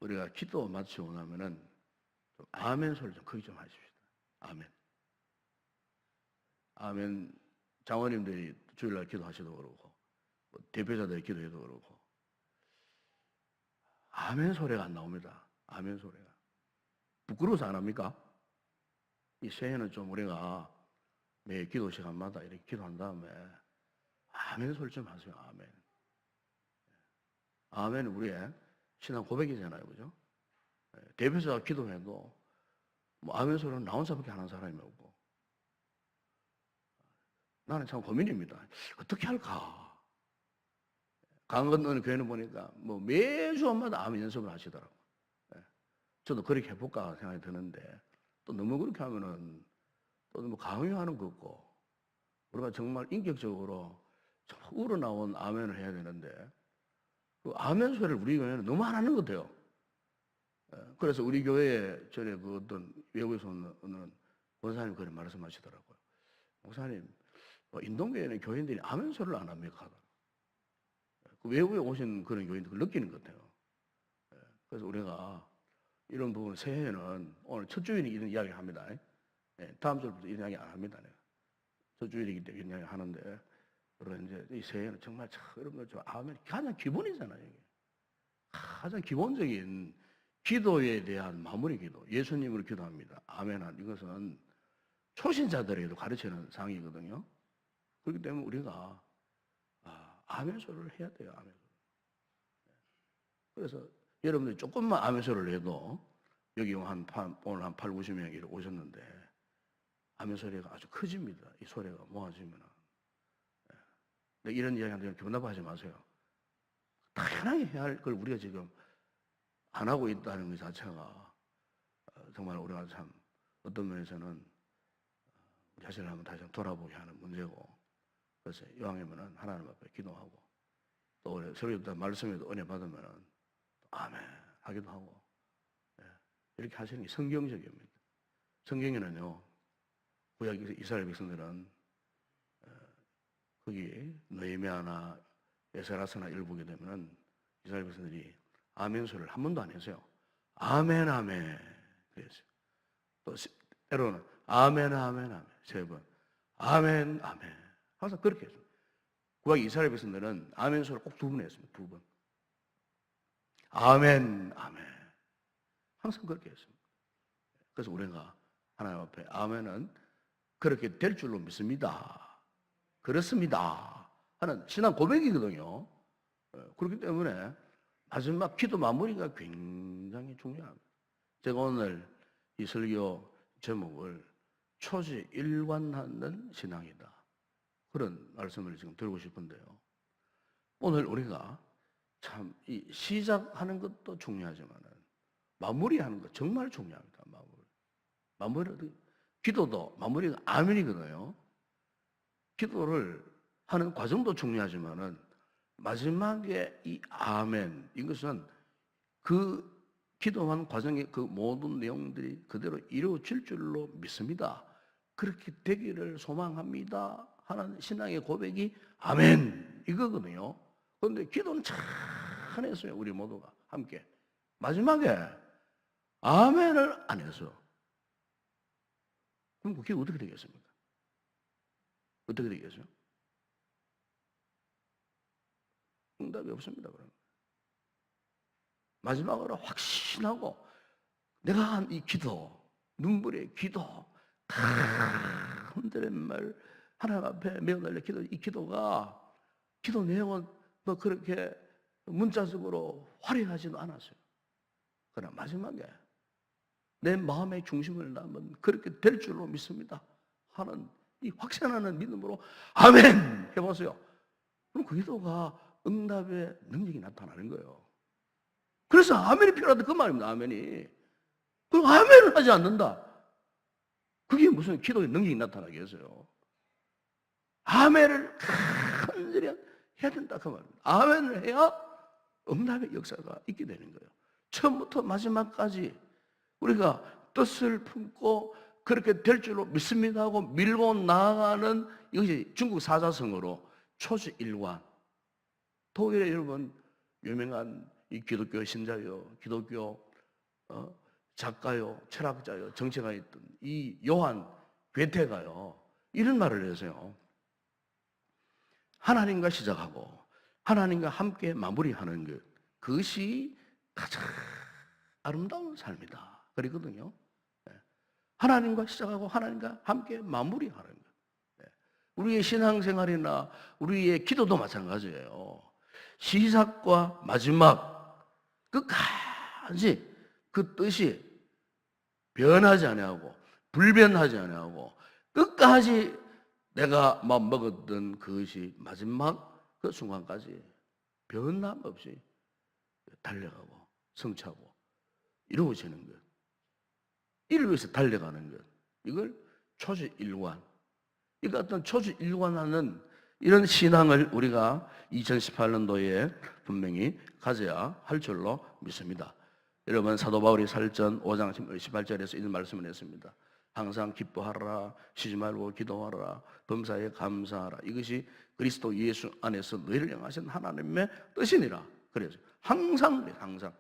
우리가 기도 마치고 나면은 좀 아멘 소리 좀 크게 좀 하십시다. 아멘. 아멘. 장로님들이 주일날 기도하셔도 그러고 대표자들이 기도해도 그러고 아멘 소리가 안 나옵니다. 아멘 소리가. 부끄러워서 안 합니까? 이 새해는 좀 우리가 매 기도 시간마다 이렇게 기도한 다음에 아멘 소리 좀 하세요. 아멘. 아멘은 우리의 신앙 고백이잖아요. 그죠? 대표자가 기도해도 뭐 아멘 소리는 나 혼자밖에 안 하는 사람이 없고 나는 참 고민입니다. 어떻게 할까? 강건 어느 교회는 보니까 뭐 매주마다 아멘 연습을 하시더라고요. 저도 그렇게 해볼까 생각이 드는데 또 너무 그렇게 하면은 또 너무 강요하는 것 같고 우리가 정말 인격적으로 좀 우러나온 아멘을 해야 되는데 그 아멘 소리를 우리 교회는 너무 안 하는 것 같아요. 그래서 우리 교회에 전에 그 어떤 외국에서 오는 권사님 그런 말씀하시더라고요. 목사님, 인동교회는 교인들이 아멘 소리를 안 합니까? 그 외국에 오신 그런 교인들 그걸 느끼는 것 같아요. 그래서 우리가 이런 부분 새해에는 오늘 첫 주일이 이런 이야기를 합니다. 다음 주부터 이런 이야기 안 합니다. 첫 주일이기 때문에 이런 이야기 하는데 그리고 이제 이 새해는 정말 여러분들 좀 아멘 가장 기본이잖아요. 이게. 가장 기본적인 기도에 대한 마무리 기도, 예수님으로 기도합니다. 아멘. 이것은 초신자들에게도 가르치는 상이거든요. 그렇기 때문에 우리가 아멘 소리를 해야 돼요. 아멘 소리. 그래서 여러분들이 조금만 아멘 소리를 해도 여기 오늘 한 8, 90명이 오셨는데 아멘 소리가 아주 커집니다. 이 소리가 모아지면. 이런 이야기하는데 교납하지 마세요. 당연하게 해야 할 걸 우리가 지금 안 하고 있다는 것 자체가 정말 우리가 참 어떤 면에서는 우리 자신을 한번 다시 돌아보게 하는 문제고 그래서 이왕이면은 하나님 앞에 기도하고 또 우리 설교도 말씀에도 은혜 받으면은 아멘 하기도 하고 이렇게 하시는 게 성경적입니다. 성경에는요 구약 이스라엘 백성들은 거기 느헤미야나 에스라서나 읽어보게 되면은 이스라엘 백성들이 아멘 소리를 한 번도 안 했어요. 아멘 아멘 그랬어요. 또 때로는 아멘 아멘 아멘 세 번 아멘 아멘 항상 그렇게 했어요. 구약 이스라엘 백성들은 아멘 소리를 꼭 두 번 했습니다. 두 번. 아멘 아멘 항상 그렇게 했습니다. 그래서 우리가 하나님 앞에 아멘은 그렇게 될 줄로 믿습니다. 그렇습니다 하는 신앙 고백이거든요. 그렇기 때문에 마지막 기도 마무리가 굉장히 중요합니다. 제가 오늘 이 설교 제목을 초지일관하는 신앙이다. 그런 말씀을 지금 드리고 싶은데요. 오늘 우리가 참 이 시작하는 것도 중요하지만 마무리하는 것 정말 중요합니다. 마무리. 기도도 마무리가 아멘이거든요. 기도를 하는 과정도 중요하지만은 마지막에 이 아멘 이것은 그 기도한 과정의 그 모든 내용들이 그대로 이루어질 줄로 믿습니다. 그렇게 되기를 소망합니다 하는 신앙의 고백이 아멘 이거거든요. 그런데 기도는 참 했어요. 우리 모두가 함께 마지막에 아멘을 안 해서 그럼 그 기도 어떻게 되겠습니까? 어떻게 되겠어요? 응답이 없습니다. 그러면 마지막으로 확신하고 내가 한 이 기도, 눈물의 기도, 흔들린 말 하나님 앞에 매어달려 기도, 이 기도가 기도 내용은 뭐 그렇게 문자적으로 화려하지도 않았어요. 그러나 마지막에 내 마음의 중심을 담은 그렇게 될 줄로 믿습니다 하는 이 확신하는 믿음으로 아멘 해보세요. 그럼 그 기도가 응답의 능력이 나타나는 거예요. 그래서 아멘이 필요하다 그 말입니다. 아멘이. 그럼 아멘을 하지 않는다. 그게 무슨 기도의 능력이 나타나게 해서요. 아멘을 간절히 해야 된다 그 말입니다. 아멘을 해야 응답의 역사가 있게 되는 거예요. 처음부터 마지막까지 우리가 뜻을 품고 그렇게 될 줄로 믿습니다 하고 밀고 나아가는 이것이 중국 사자성어로 초지일관. 독일에 여러분 유명한 이 기독교 신자요, 기독교 작가요, 철학자요, 정치가였던 이 요한 괴테가요, 이런 말을 해서요. 하나님과 시작하고 하나님과 함께 마무리하는 것, 그것이 가장 아름다운 삶이다. 그러거든요. 하나님과 시작하고 하나님과 함께 마무리하는 것. 우리의 신앙생활이나 우리의 기도도 마찬가지예요. 시작과 마지막 끝까지 그 뜻이 변하지 아니하고 불변하지 아니하고 끝까지 내가 마음 먹었던 그것이 마지막 그 순간까지 변함없이 달려가고 성취하고 이루어지는 것, 이를 위해서 달려가는 것, 이걸 초지일관, 그러니까 어떤 초지일관하는 이런 신앙을 우리가 2018년도에 분명히 가져야 할 줄로 믿습니다. 여러분, 사도 바울이 사도전 5장 18절에서 이런 말씀을 했습니다. 항상 기뻐하라, 쉬지 말고 기도하라, 범사에 감사하라. 이것이 그리스도 예수 안에서 너희를 향하신 하나님의 뜻이니라. 그래서 항상, 항상.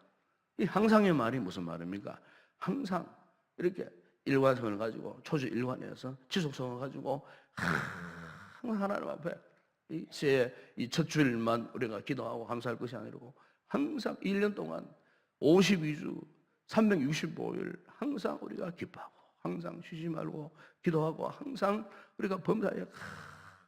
이 항상의 말이 무슨 말입니까? 항상 이렇게 일관성을 가지고 초지일관해서 지속성을 가지고 항상 하나님 앞에 이 첫 주일만 우리가 기도하고 감사할 것이 아니고 항상 1년 동안 52주 365일 항상 우리가 기뻐하고 항상 쉬지 말고 기도하고 항상 우리가 범사에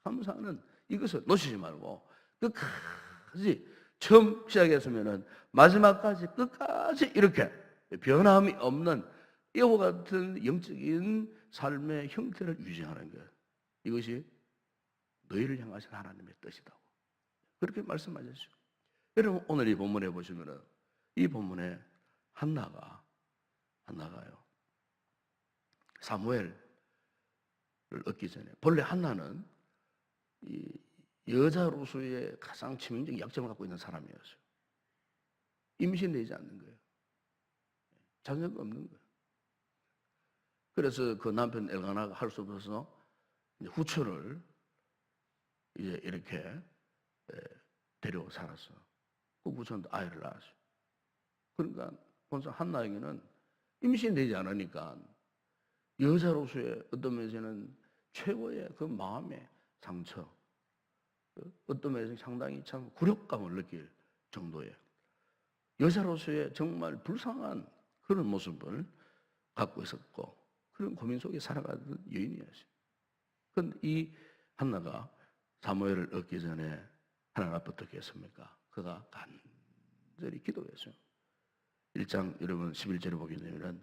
감사하는 이것을 놓치지 말고 끝까지 처음 시작했으면은 마지막까지 끝까지 이렇게 변함이 없는 이와 같은 영적인 삶의 형태를 유지하는 것, 이것이 너희를 향하신 하나님의 뜻이다고 그렇게 말씀하셨죠. 여러분, 오늘 이 본문에 보시면은 이 본문에 한나가요 사무엘을 얻기 전에, 본래 한나는 이 여자로서의 가장 치명적인 약점을 갖고 있는 사람이었어요. 임신되지 않는 거예요. 자녀가 없는 거예요. 그래서 그 남편 엘가나가 할 수 없어서 후처를 이제 이렇게 데리고 살았어. 그 후처는 아이를 낳았어요. 그러니까 본성 한나에게는 임신되지 않으니까 여자로서의 어떤 면에서는 최고의 그 마음의 상처, 어떤 면에서 상당히 참 굴욕감을 느낄 정도의 여자로서의 정말 불쌍한 그런 모습을 갖고 있었고 그런 고민 속에 살아가던 여인이었어요. 그런데 이 한나가 사무엘을 얻기 전에 하나님 앞에 어떻게 했습니까? 그가 간절히 기도했어요. 1장 여러분 11절에 보게 되면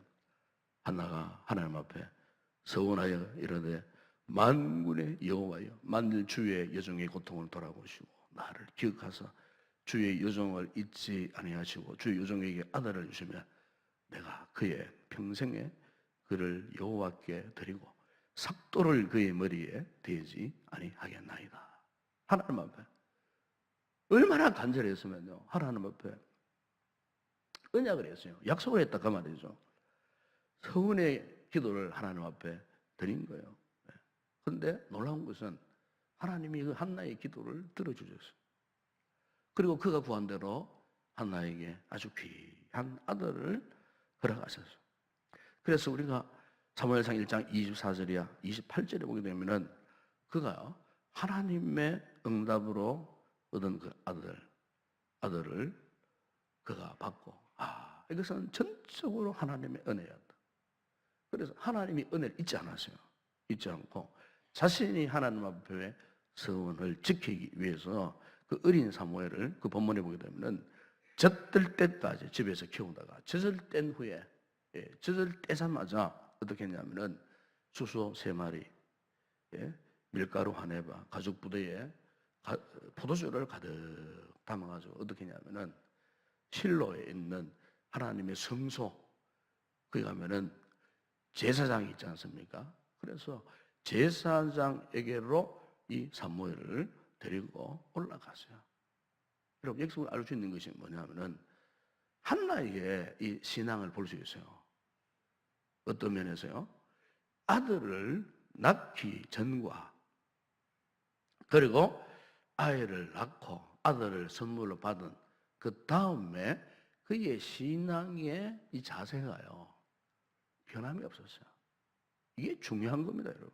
한나가 하나님 앞에 서원하여 이르되 만군의 여호와여, 만일 주의 여종의 고통을 돌아보시고 나를 기억하사 주의 여종을 잊지 아니하시고 주의 여종에게 아들을 주시면 내가 그의 평생에 그를 여호와께 드리고 삭도를 그의 머리에 대지 아니하겠나이다. 하나님 앞에 얼마나 간절했으면요, 하나님 앞에 언약을 했어요. 약속을 했다 그 말이죠. 서운의 기도를 하나님 앞에 드린 거예요. 그런데 놀라운 것은 하나님이 그 한나의 기도를 들어주셨어요. 그리고 그가 구한 대로 한나에게 아주 귀한 아들을 허락하셨어요. 그래서 우리가 사무엘상 1장 24절이야 28절에 보게 되면은 그가 하나님의 응답으로 얻은 그 아들을 그가 받고, 이것은 전적으로 하나님의 은혜였다. 그래서 하나님이 은혜를 잊지 않았어요. 잊지 않고 자신이 하나님 앞에 서원을 지키기 위해서 그 어린 사무엘을 그 본문에 보게 되면은 젖들 때까지 집에서 키우다가 젖을 뗀 후에, 젖을 떼자마자 어떻게 했냐면은 수소 3마리, 밀가루 1해바, 가죽 부대에 포도주를 가득 담아가지고 어떻게 했냐면은 실로에 있는 하나님의 성소, 거기 가면은 제사장이 있지 않습니까? 그래서 제사장에게로 이 사무엘을 데리고 올라갔어요. 여러분, 여기서 알 수 있는 것이 뭐냐면은 한나에게 이 신앙을 볼 수 있어요. 어떤 면에서요? 아들을 낳기 전과 그리고 아이를 낳고 아들을 선물로 받은 그 다음에 그의 신앙의 이 자세가요, 변함이 없었어요. 이게 중요한 겁니다, 여러분.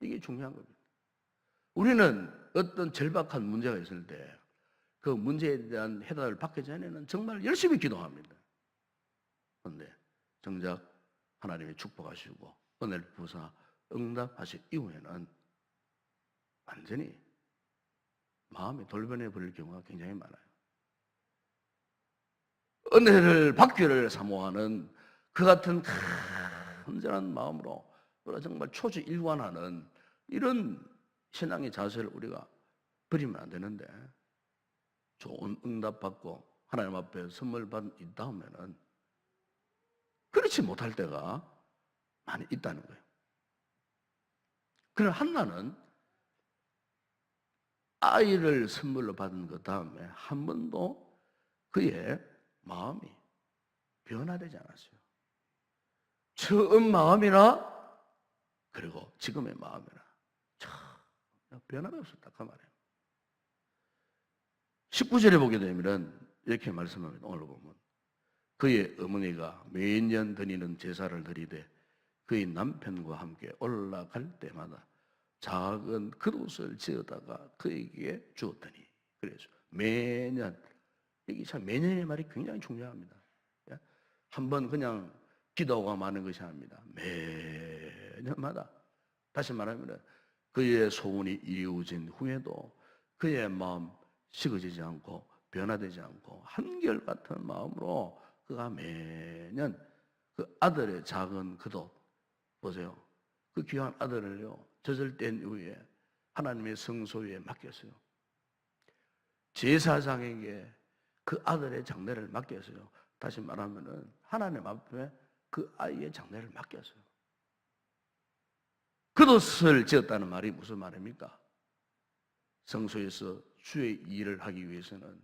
이게 중요한 겁니다. 우리는 어떤 절박한 문제가 있을 때 그 문제에 대한 해답을 받기 전에는 정말 열심히 기도합니다. 그런데 정작 하나님이 축복하시고 은혜를 부어서 응답하신 이후에는 완전히 마음이 돌변해 버릴 경우가 굉장히 많아요. 은혜를 받기를 사모하는 그 같은 간절한 마음으로 정말 초지일관하는 이런 신앙의 자세를 우리가 버리면 안 되는데, 좋은 응답받고 하나님 앞에 선물 받은 이 다음에는 그렇지 못할 때가 많이 있다는 거예요. 그러나 한나는 아이를 선물로 받은 그 다음에 한 번도 그의 마음이 변화되지 않았어요. 처음 마음이나 그리고 지금의 마음이나 참 변함이 없었다 그 말이에요. 19절에 보게 되면 이렇게 말씀합니다. 오늘 보면 그의 어머니가 매년 드리는 제사를 드리되 그의 남편과 함께 올라갈 때마다 작은 겉옷을 지어다가 그에게 주었더니, 그래서 매년, 이게 참 매년의 말이 굉장히 중요합니다. 한번 그냥 기도가 많은 것이 아닙니다. 매년마다, 다시 말하면 그의 소원이 이루어진 후에도 그의 마음 식어지지 않고 변화되지 않고 한결같은 마음으로 그가 매년 그 아들의 작은 겉옷, 보세요. 그 귀한 아들을요, 젖을 이후에 하나님의 성소에 맡겼어요. 제사장에게 그 아들의 장례를 맡겼어요. 다시 말하면은 하나님 앞에 그 아이의 장례를 맡겼어요. 겉옷을 지었다는 말이 무슨 말입니까? 성소에서 주의 일을 하기 위해서는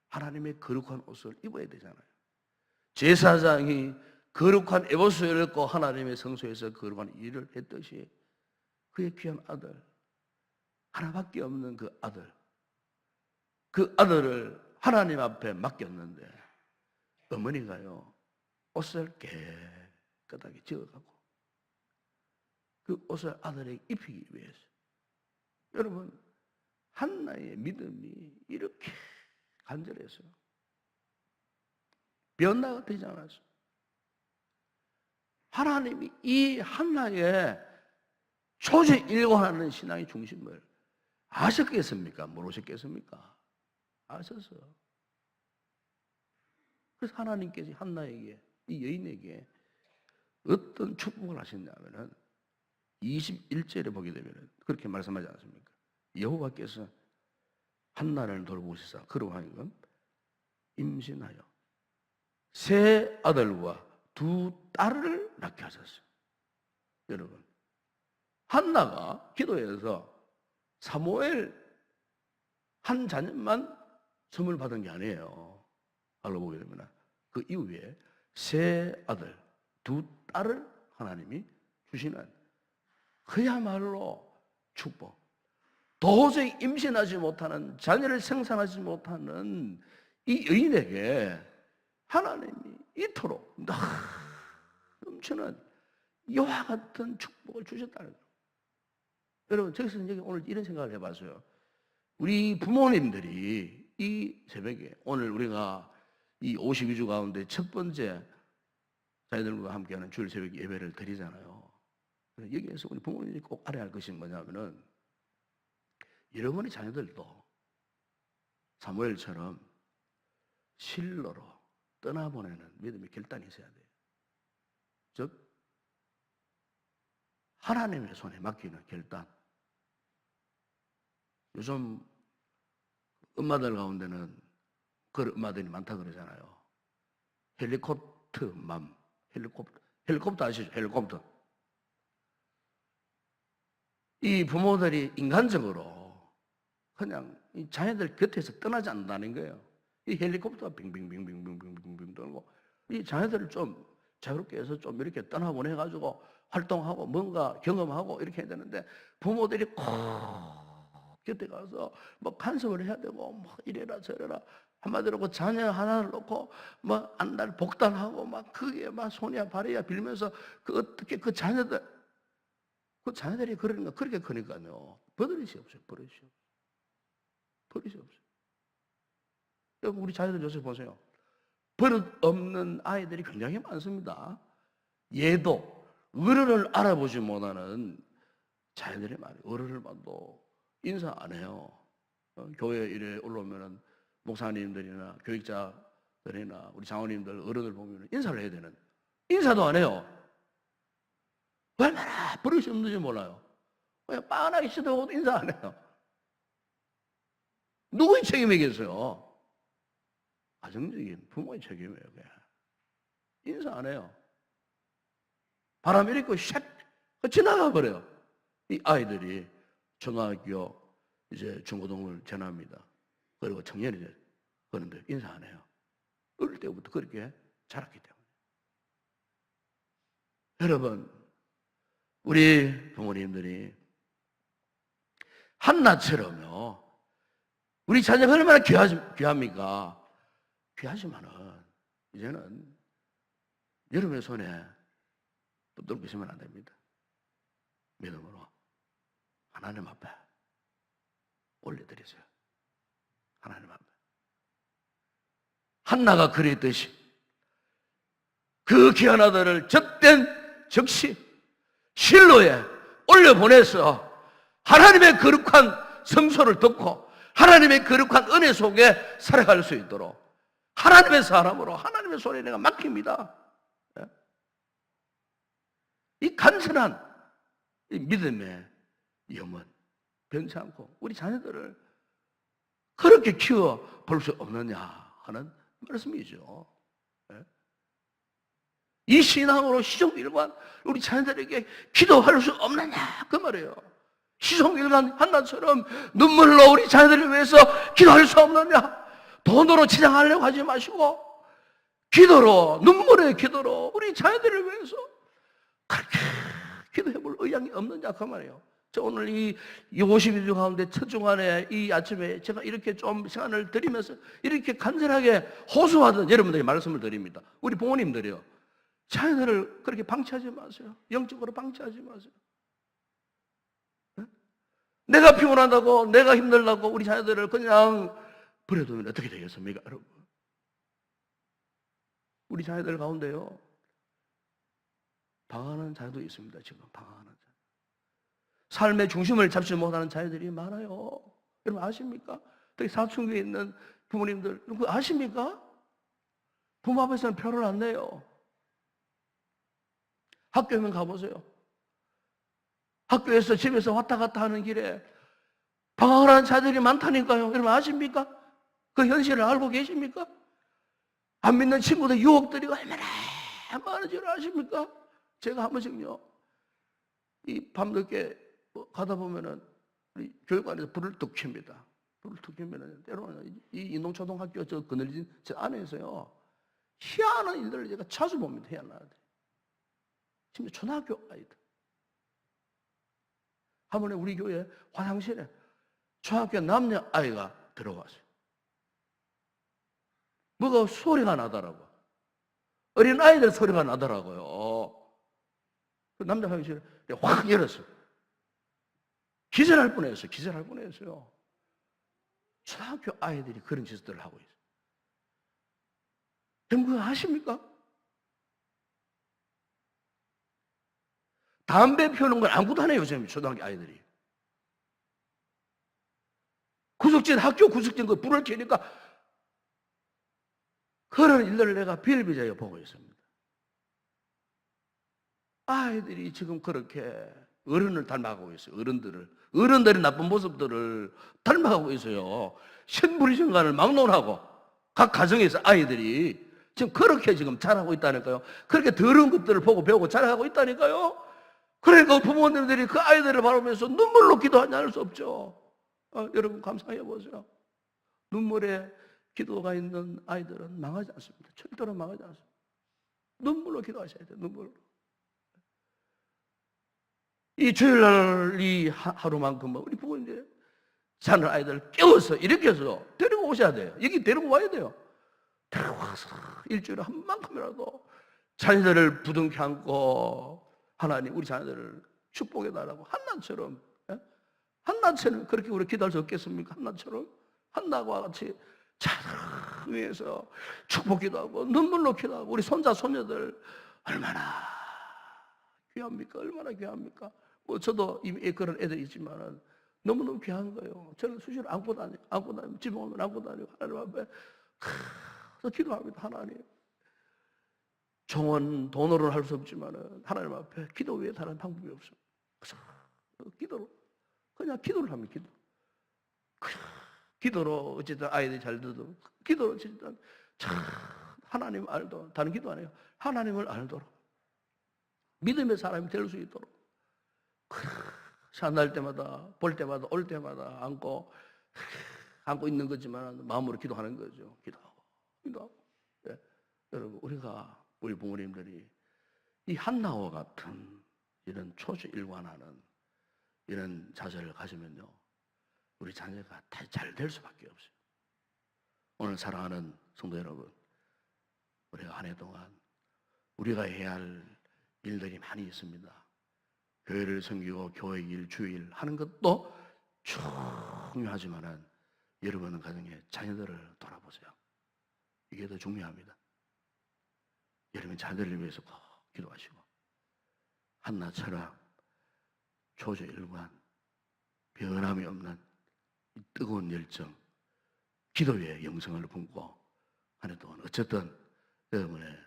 하나님의 거룩한 옷을 입어야 되잖아요. 제사장이 거룩한 에봇을 입고 하나님의 성소에서 거룩한 일을 했듯이 그의 귀한 아들, 하나밖에 없는 그 아들을 하나님 앞에 맡겼는데 어머니가요, 옷을 깨끗하게 지어가고 그 옷을 아들에게 입히기 위해서, 여러분, 한나의 믿음이 이렇게 간절했어요. 변화가 되지 않았어요. 하나님이 이 한나의 초지일관하는 신앙의 중심을 아셨겠습니까? 모르셨겠습니까? 아셨어요. 그래서 하나님께서 한나에게, 이 여인에게 어떤 축복을 하셨냐면은 21절에 보게 되면 그렇게 말씀하지 않습니까? 여호와께서 한나를 돌보시사 그로 하여금 임신하여 세 아들과 두 딸을 낳게 하셨어요. 여러분, 한나가 기도해서 사무엘 한 자녀만 선물 받은 게 아니에요. 알고 보게 되면 그 이후에 세 아들, 두 딸을 하나님이 주시는 그야말로 축복. 도저히 임신하지 못하는, 자녀를 생산하지 못하는 이 여인에게 하나님이 이토록 넘치는 이와 같은 축복을 주셨다는 거예요. 여러분, 저기서 여기 오늘 이런 생각을 해봤어요. 우리 부모님들이 이 새벽에, 오늘 우리가 이 52주 가운데 첫 번째 자녀들과 함께하는 주일 새벽 예배를 드리잖아요. 여기에서 우리 부모님이 꼭 알아야 할 것이 뭐냐면은, 여러분의 자녀들도 사무엘처럼 실로로 떠나보내는 믿음의 결단이 있어야 돼요. 즉 하나님의 손에 맡기는 결단. 요즘 엄마들 가운데는 그런 엄마들이 많다 그러잖아요. 헬리콥터맘, 헬리콥터 아시죠? 헬리콥터. 이 부모들이 인간적으로 그냥 이 자녀들 곁에서 떠나지 않는다는 거예요. 이 헬리콥터가 빙빙빙빙빙빙빙 돌고, 이 자녀들을 좀 자유롭게 해서 좀 이렇게 떠나보내가지고 활동하고 뭔가 경험하고 이렇게 해야 되는데, 부모들이 꼭 곁에 가서 뭐 간섭을 해야 되고 뭐 이래라 저래라 한마디로 그 자녀 하나를 놓고 뭐 안달 복단하고 막 그게 막 손이야 발이야 빌면서 그 어떻게 그 자녀들이 그러니까 그렇게 크니까요. 버릇이 없어요. 버릇이 없어요. 여러분 우리 자녀들 요새 보세요. 버릇 없는 아이들이 굉장히 많습니다. 얘도 어른을 알아보지 못하는 자녀들이 많아요. 어른을 봐도 인사 안 해요. 교회 일에 올라오면은 목사님들이나 교육자들이나 우리 장로님들 어른을 보면 인사를 해야 되는 인사도 안 해요. 얼마나 버릇이 없는지 몰라요. 그냥 빤하게 쳐다보고도 인사 안 해요. 누구의 책임이겠어요? 가정적인 부모의 책임이에요. 그냥. 인사 안 해요. 바람 일으키고 샥 지나가 버려요. 이 아이들이 중학교 이제 중고등을 지납니다. 그리고 청년이 돼요. 그런데 인사 안 해요. 어릴 때부터 그렇게 자랐기 때문에. 여러분, 우리 부모님들이 한나처럼요. 우리 자녀가 얼마나 귀합니까? 귀하지만은 이제는 여러분의 손에 붙들고 있으면 안 됩니다. 믿음으로 하나님 앞에 올려드리세요. 하나님 앞에. 한나가 그랬듯이 그 귀한 아들을 젖된 즉시 실로에 올려보내서 하나님의 거룩한 성소를 듣고 하나님의 거룩한 은혜 속에 살아갈 수 있도록 하나님의 사람으로 하나님의 손에 내가 맡깁니다. 이 간절한 이 믿음의 염원 변치 않고 우리 자녀들을 그렇게 키워 볼 수 없느냐 하는 말씀이죠. 이 신앙으로 시종일관 우리 자녀들에게 기도할 수 없느냐 그 말이에요. 시종일관 한나처럼 눈물로 우리 자녀들을 위해서 기도할 수 없느냐. 돈으로 치장하려고 하지 마시고 기도로 눈물의 기도로 우리 자녀들을 위해서 그렇게 기도해볼 의향이 없느냐 그 말이에요. 저 오늘 이 52주 가운데 첫 주간에 이 아침에 제가 이렇게 좀 시간을 드리면서 이렇게 간절하게 호소하던 여러분들에게 말씀을 드립니다. 우리 부모님들이요. 자녀들을 그렇게 방치하지 마세요. 영적으로 방치하지 마세요. 내가 피곤하다고 내가 힘들다고 우리 자녀들을 그냥 버려두면 어떻게 되겠습니까 여러분? 우리 자녀들 가운데요 방황하는 자녀도 있습니다. 지금 방황하는 자녀. 삶의 중심을 잡지 못하는 자녀들이 많아요. 여러분 아십니까? 특히 사춘기에 있는 부모님들 그거 아십니까? 부모 앞에서는 표를 안 내요. 학교에만 가보세요. 학교에서 집에서 왔다 갔다 하는 길에 방황을 하는 자들이 많다니까요. 여러분 아십니까? 그 현실을 알고 계십니까? 안 믿는 친구들 유혹들이 얼마나 많은 줄 아십니까? 제가 한 번씩요 이 밤늦게 가다 보면은 우리 교육관에서 불을 뚝 켭니다. 불을 뚝 켜면은 때로는 이 인동초등학교 저 그늘진 저 안에서요 희한한 일들을 제가 자주 봅니다. 희한한 아이들. 심지어 초등학교 아이들. 한 번에 우리 교회 화장실에 초등학교 남녀 아이가 들어왔어요. 뭐가 소리가 나더라고. 어린 아이들 소리가 나더라고요. 그 남자 화장실에 확 열었어요. 기절할 뻔했어요. 기절할 뻔했어요. 초등학교 아이들이 그런 짓들을 하고 있어요. 여러분 그거 아십니까? 담배 피우는 걸 아무것도 안 해요. 요즘 초등학교 아이들이. 구석진 학교 구석진 거 불을 켜니까 그런 일들을 내가 비일비재하게 보고 있습니다. 아이들이 지금 그렇게 어른을 닮아가고 있어요. 어른들의 나쁜 모습들을 닮아가고 있어요. 신불신간을 막론하고 각 가정에서 아이들이 지금 그렇게 지금 자라고 있다니까요. 그렇게 더러운 것들을 보고 배우고 자라고 있다니까요. 그러니까 부모님들이 그 아이들을 바라보면서 눈물로 기도하지 않을 수 없죠. 여러분 감상해 보세요. 눈물에 기도가 있는 아이들은 망하지 않습니다. 절대로 망하지 않습니다. 눈물로 기도하셔야 돼요. 눈물로. 이 주일날 이 하루만큼 우리 부모님들 자는 아이들 깨워서 일으켜서 데리고 오셔야 돼요. 여기 데리고 와야 돼요. 데리고 와서 일주일에 한 만큼이라도 자녀들을 부둥켜 안고 하나님 우리 자녀들을 축복해 달라고 한나처럼, 한나처럼 그렇게 우리 기도할 수 없겠습니까? 한나처럼 한나와 같이 자녀들 위해서 축복기도 하고 눈물 놓기도 하고 우리 손자 손녀들 얼마나 귀합니까? 얼마나 귀합니까? 뭐 저도 이미 그런 애들이 있지만은 너무너무 귀한 거예요. 저는 수시로 안고 다니고 집에 오면 안고 다니고 하나님 앞에 그래서 기도합니다. 하나님 종은 돈으로는 할 수 없지만은 하나님 앞에 기도 외에 다른 방법이 없습니다. 그래서 기도로 그냥 기도를 합니다. 기도로 어쨌든 아이들이 잘 듣고 기도로 어쨌든 하나님 알도록 다른 기도 안 해요. 하나님을 알도록 믿음의 사람이 될 수 있도록 만날 때마다 볼 때마다 올 때마다 안고 있는 거지만 마음으로 기도하는 거죠. 기도하고. 네. 여러분 우리 부모님들이 이 한나와 같은 이런 초주일관하는 이런 자세를 가지면요 우리 자녀가 다 잘 될 수밖에 없어요. 오늘 사랑하는 성도 여러분, 우리가 한 해 동안 우리가 해야 할 일들이 많이 있습니다. 교회를 섬기고 교회 일, 주일 하는 것도 중요하지만은 여러분은 가정에 자녀들을 돌아보세요. 이게 더 중요합니다. 여러분 자녀들을 위해서 꼭 기도하시고 한나처럼 초조일관 변함이 없는 이 뜨거운 열정 기도의 영성을 품고 한 해 동안 어쨌든 여러분의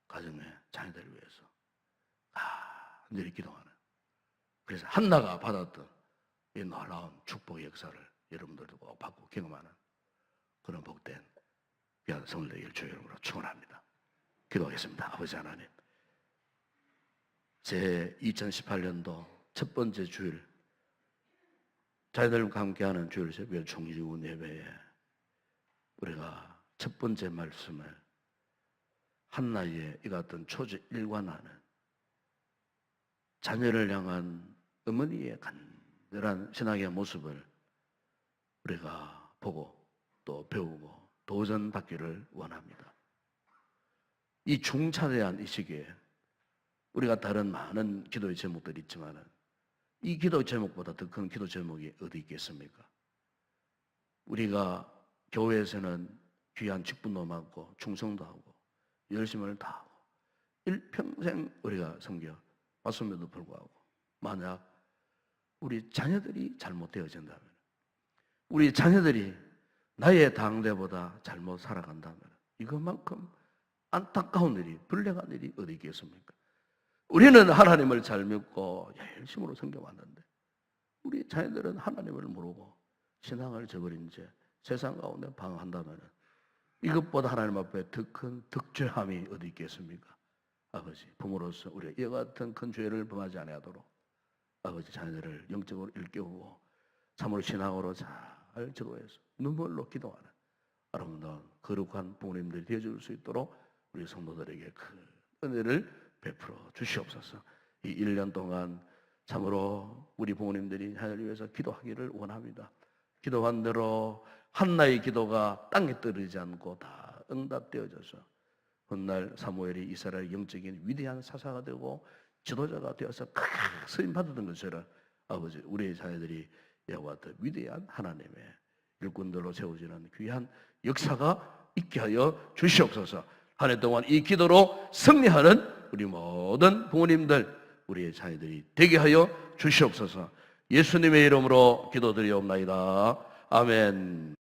가정의 자녀들을 위해서 간절히 기도하는 그래서 한나가 받았던 이 놀라운 축복의 역사를 여러분들도 꼭 받고 경험하는 그런 복된 귀한 성을 되길 주의 이름으로 축원합니다. 기도하겠습니다. 아버지 하나님, 제 2018년도 첫 번째 주일 자녀들과 함께하는 주일 새벽 총리군 예배에 우리가 첫 번째 말씀을 한나의 이 같은 초조일관하는 자녀를 향한 어머니의 간절한 신앙의 모습을 우리가 보고 또 배우고 도전받기를 원합니다. 이 중차대한 이 시기에 우리가 다른 많은 기도의 제목들이 있지만 이 기도 제목보다 더 큰 기도 제목이 어디 있겠습니까? 우리가 교회에서는 귀한 직분도 맡고 충성도 하고 열심을 다하고 일평생 우리가 섬겨 왔음에도 불구하고 만약 우리 자녀들이 잘못되어진다면 우리 자녀들이 나의 당대보다 잘못 살아간다면 이것만큼 안타까운 일이 불행한 일이 어디 있겠습니까? 우리는 하나님을 잘 믿고 열심으로 섬겨왔는데 우리 자녀들은 하나님을 모르고 신앙을 저버린 채 세상 가운데 방황한다면 이것보다 하나님 앞에 더 큰 득죄함이 어디 있겠습니까? 아버지, 부모로서 우리가 이와 같은 큰 죄를 범하지 아니하도록 아버지 자녀들을 영적으로 일깨우고 참으로 신앙으로 잘 지도해서 눈물로 기도하는 아름다운 거룩한 부모님들이 되어줄 수 있도록 우리 성도들에게 큰 은혜를 베풀어 주시옵소서. 이 1년 동안 참으로 우리 부모님들이 자녀를 위해서 기도하기를 원합니다. 기도한 대로 한나의 기도가 땅에 떨어지지 않고 다 응답되어져서 훗날 사무엘이 이스라엘 영적인 위대한 사사가 되고 지도자가 되어서 크게 쓰임 받았던 것처럼 아버지 우리의 자녀들이 이와 같은 위대한 하나님의 일꾼들로 세워지는 귀한 역사가 있게 하여 주시옵소서. 한 해 동안 이 기도로 승리하는 우리 모든 부모님들 우리의 자녀들이 되게 하여 주시옵소서. 예수님의 이름으로 기도드리옵나이다. 아멘.